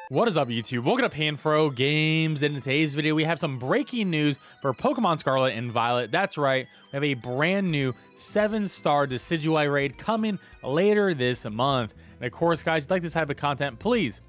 What is up, YouTube? Welcome to PanFro Games. In today's video, we have some breaking news for Pokemon Scarlet and Violet. That's right, we have a brand new 7-star Decidueye raid coming later this month. And of course, guys, if you like this type of content, please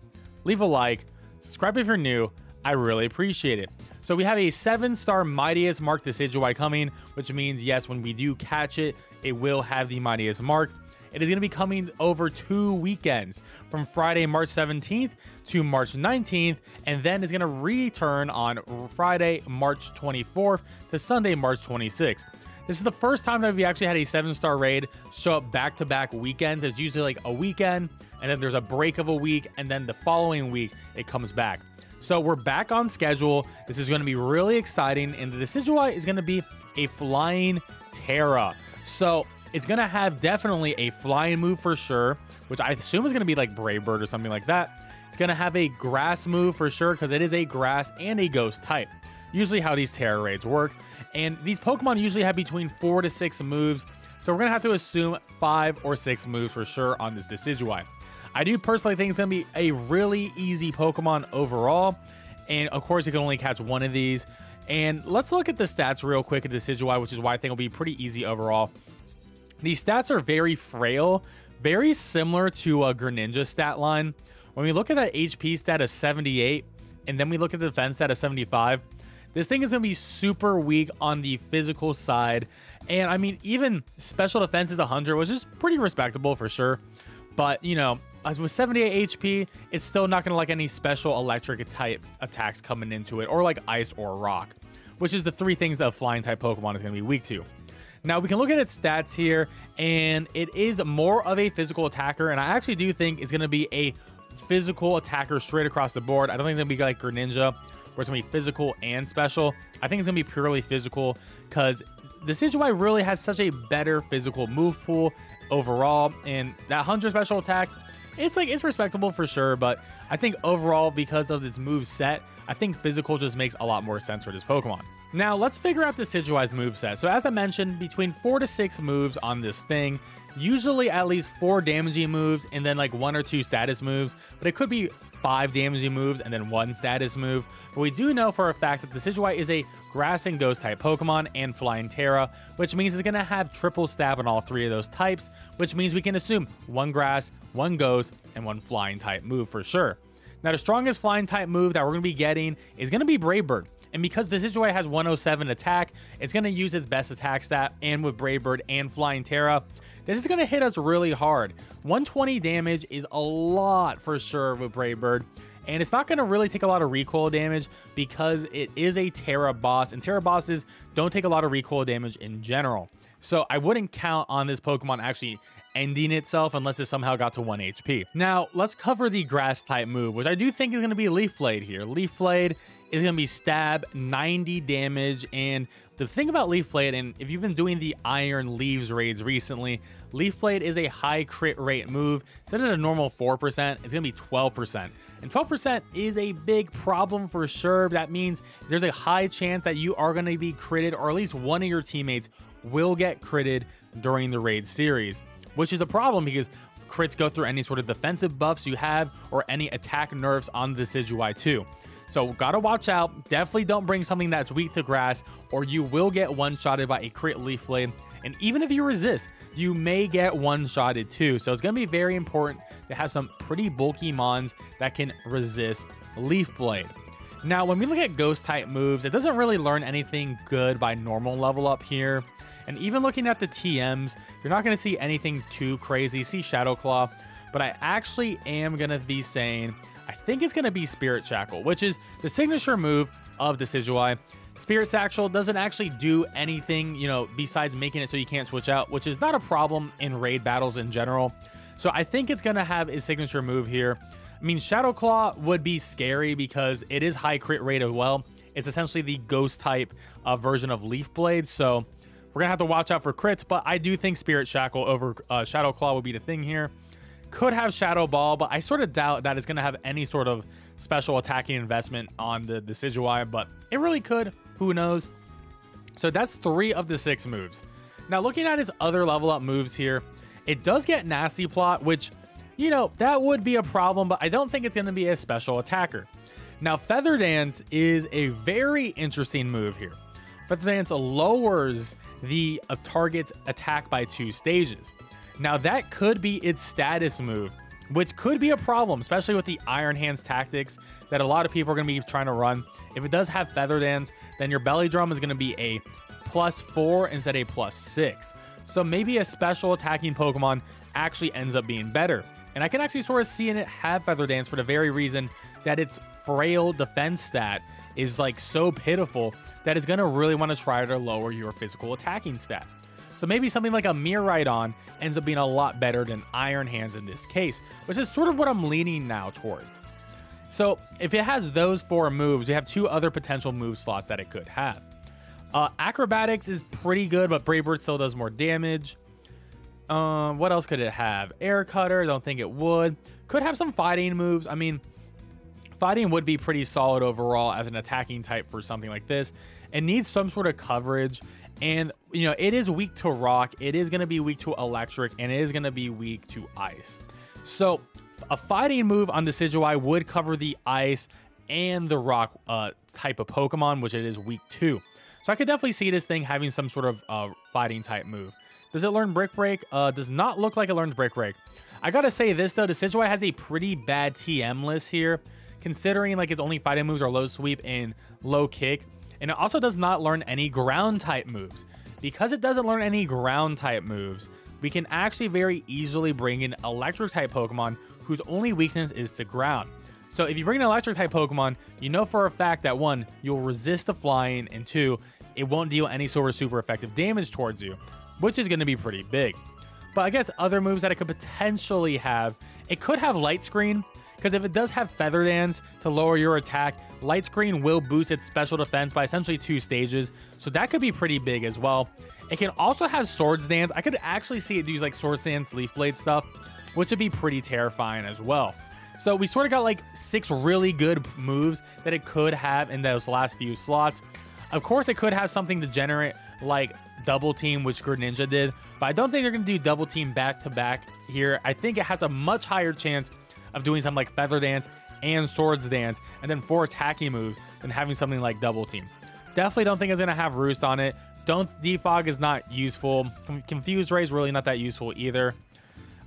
leave a like, subscribe if you're new. I really appreciate it. So we have a 7-star Mightiest Mark Decidueye coming, which means, yes, when we do catch it, it will have the Mightiest Mark. It is going to be coming over 2 weekends, from Friday, March 17th to March 19th, and then it's going to return on Friday, March 24th to Sunday, March 26th. This is the first time that we actually had a 7-star raid show up back-to-back weekends. It's usually like a weekend, and then there's a break of a week, and then the following week, it comes back. So we're back on schedule. This is going to be really exciting, and the Decidueye is going to be a flying Tera. So it's going to have definitely a flying move for sure, which I assume is going to be like Brave Bird or something like that. It's going to have a grass move for sure, because it is a grass and a ghost type. Usually how these Tera raids work. And these Pokemon usually have between 4 to 6 moves. So we're going to have to assume 5 or 6 moves for sure on this Decidueye. I do personally think it's going to be a really easy Pokemon overall. And of course, you can only catch one of these. And let's look at the stats real quick at Decidueye, which is why I think it'll be pretty easy overall. These stats are very frail, very similar to a Greninja stat line. When we look at that HP stat of 78, and then we look at the defense stat of 75, this thing is going to be super weak on the physical side. And I mean, even special defense is 100, which is pretty respectable for sure. But, you know, as with 78 HP, it's still not going to like any special electric type attacks coming into it, or like ice or rock, which is the 3 things that a flying type Pokemon is going to be weak to. Now, we can look at its stats here, and it is more of a physical attacker, and I actually do think it's going to be a physical attacker straight across the board. I don't think it's going to be like Greninja, where it's going to be physical and special. I think it's going to be purely physical, because the Decidueye really has such a better physical move pool overall, and that 100 special attack, it's respectable for sure, but I think overall, because of its move set, I think physical just makes a lot more sense for this Pokemon. Now, let's figure out Decidueye's moveset. So as I mentioned, between 4 to 6 moves on this thing, usually at least 4 damaging moves and then like 1 or 2 status moves, but it could be 5 damaging moves and then 1 status move. But we do know for a fact that Decidueye is a grass and ghost type Pokemon and flying Tera, which means it's going to have triple stab on all 3 of those types, which means we can assume 1 grass, 1 ghost, and 1 flying type move for sure. Now, the strongest flying type move that we're going to be getting is going to be Brave Bird. And because Decidueye has 107 attack, it's going to use its best attack stat, and with Brave Bird and Flying Tera, this is going to hit us really hard. 120 damage is a lot for sure with Brave Bird, and it's not going to really take a lot of recoil damage because it is a Tera boss, and Tera bosses don't take a lot of recoil damage in general. So I wouldn't count on this Pokemon actually ending itself unless it somehow got to 1 HP. Now, let's cover the grass type move, which I do think is going to be Leaf Blade here. Leaf Blade is going to be stab, 90 damage, and the thing about Leaf Blade, and if you've been doing the Iron Leaves raids recently, Leaf Blade is a high crit rate move. Instead of a normal 4%, it's going to be 12%. And 12% is a big problem for sure. That means there's a high chance that you are going to be critted, or at least one of your teammates will get critted during the raid series, which is a problem because crits go through any sort of defensive buffs you have or any attack nerfs on the Decidueye too. So gotta watch out. Definitely don't bring something that's weak to grass, or you will get one-shotted by a crit Leaf Blade. And even if you resist, you may get one-shotted too. So it's gonna be very important to have some pretty bulky mons that can resist Leaf Blade. Now, when we look at ghost type moves, it doesn't really learn anything good by normal level up here. And even looking at the TMs, you're not going to see anything too crazy. See Shadow Claw, but I actually am going to be saying, I think it's going to be Spirit Shackle, which is the signature move of Decidueye. Spirit Satchel doesn't actually do anything, you know, besides making it so you can't switch out, which is not a problem in raid battles in general. So I think it's going to have a signature move here. I mean, Shadow Claw would be scary because it is high crit rate as well. It's essentially the ghost type version of Leaf Blade, so we're going to have to watch out for crits, but I do think Spirit Shackle over Shadow Claw would be the thing here. Could have Shadow Ball, but I sort of doubt that it's going to have any sort of special attacking investment on the Decidueye, but it really could. Who knows? So that's 3 of the 6 moves. Now, looking at his other level up moves here, it does get Nasty Plot, which you know, that would be a problem, but I don't think it's going to be a special attacker. Now, Feather Dance is a very interesting move here. Feather Dance lowers the target's attack by 2 stages. Now, that could be its status move, which could be a problem, especially with the Iron Hands tactics that a lot of people are going to be trying to run. If it does have Feather Dance, then your Belly Drum is going to be a +4 instead of a +6. So maybe a special attacking Pokemon actually ends up being better. And I can actually sort of see in it have Feather Dance for the very reason that its frail defense stat is like so pitiful that it's going to really want to try to lower your physical attacking stat. So maybe something like a Miraidon ends up being a lot better than Iron Hands in this case, which is sort of what I'm leaning now towards. So if it has those 4 moves, we have 2 other potential move slots that it could have. Acrobatics is pretty good, but Brave Bird still does more damage. What else could it have? Air Cutter, don't think it would. Could have some fighting moves. I mean, fighting would be pretty solid overall as an attacking type for something like this. It needs some sort of coverage, and you know, it is weak to rock, it is going to be weak to electric, and it is going to be weak to ice. So a fighting move on Decidueye would cover the ice and the rock type of Pokemon, which it is weak to. So I could definitely see this thing having some sort of fighting type move. Does it learn Brick Break? Does not look like it learns Brick Break. I gotta say this though, Decidueye has a pretty bad TM list here, considering like its only fighting moves are Low Sweep and Low Kick. And it also does not learn any ground type moves. Because it doesn't learn any ground type moves, we can actually very easily bring in electric type Pokemon whose only weakness is to ground. So if you bring an electric type Pokemon, you know for a fact that 1, you'll resist the flying, and 2, it won't deal any sort of super effective damage towards you, which is going to be pretty big. But I guess other moves that it could potentially have, it could have Light Screen, because if it does have Feather Dance to lower your attack, Light Screen will boost its special defense by essentially 2 stages, so that could be pretty big as well. It can also have Swords Dance. I could actually see it use like Swords Dance, Leaf Blade stuff, which would be pretty terrifying as well. So we sort of got like 6 really good moves that it could have in those last few slots. Of course, it could have something degenerate like Double Team, which Greninja did, but I don't think they're going to do Double Team back to back here. I think it has a much higher chance of doing something like Feather Dance and Swords Dance, and then 4 attacking moves than having something like Double Team. Definitely don't think it's going to have Roost on it. Defog is not useful. Confused Ray is really not that useful either.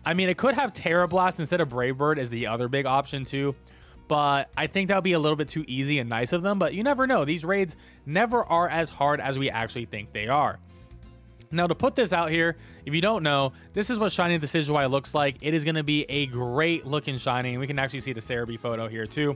I mean, it could have Terra Blast instead of Brave Bird as the other big option too, but I think that would be a little bit too easy and nice of them, but you never know. These raids never are as hard as we actually think they are. Now, to put this out here, if you don't know, this is what Shiny Decidueye looks like. It is going to be a great looking Shiny, and we can actually see the Cerebi photo here too.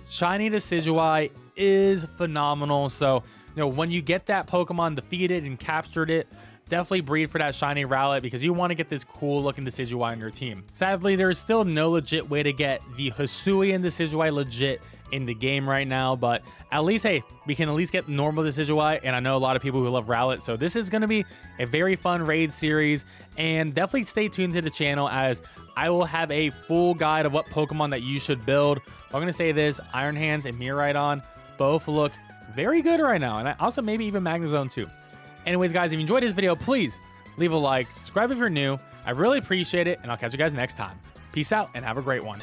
Shiny Decidueye is phenomenal, so you know, when you get that Pokemon defeated and captured it, definitely breed for that Shiny Rowlet because you want to get this cool looking Decidueye on your team. Sadly, there is still no legit way to get the Hisuian Decidueye legit in the game right now, but at least, hey, we can at least get normal Decidueye, and I know a lot of people who love Rowlet, so this is going to be a very fun raid series, and definitely stay tuned to the channel as I will have a full guide of what Pokemon that you should build. I'm going to say this, Iron Hands and Miraidon both look very good right now, and I also maybe even Magnezone too. Anyways, guys, if you enjoyed this video, please leave a like, subscribe if you're new. I really appreciate it, and I'll catch you guys next time. Peace out, and have a great one.